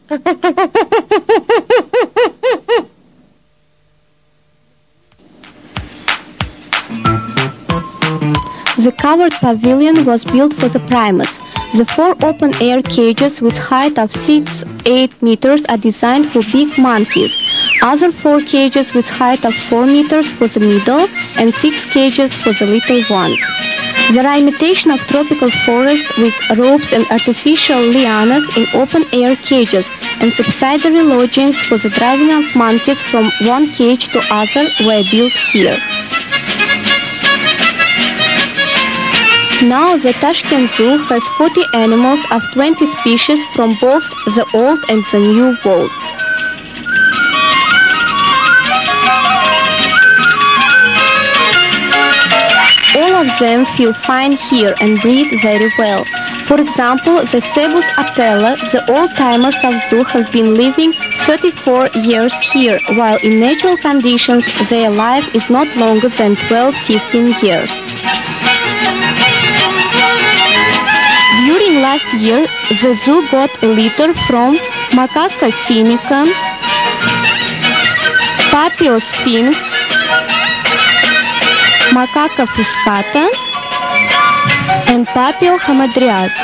The covered pavilion was built for the primates. The 4 open-air cages with height of 6-8 meters are designed for big monkeys. Other 4 cages with height of 4 meters for the middle and 6 cages for the little ones. There are imitation of tropical forest with ropes and artificial lianas in open-air cages and subsidiary lodgings for the driving of monkeys from one cage to other were built here. Now the Tashkent Zoo has 40 animals of 20 species from both the old and the new worlds. All of them feel fine here and breathe very well. For example, the Cebus apella, the old-timers of zoo, have been living 34 years here, while in natural conditions their life is not longer than 12-15 years. During last year, the zoo got a litter from Macaca sinica, Papio sphinx, Macaca fuscata, and Papio hamadryas.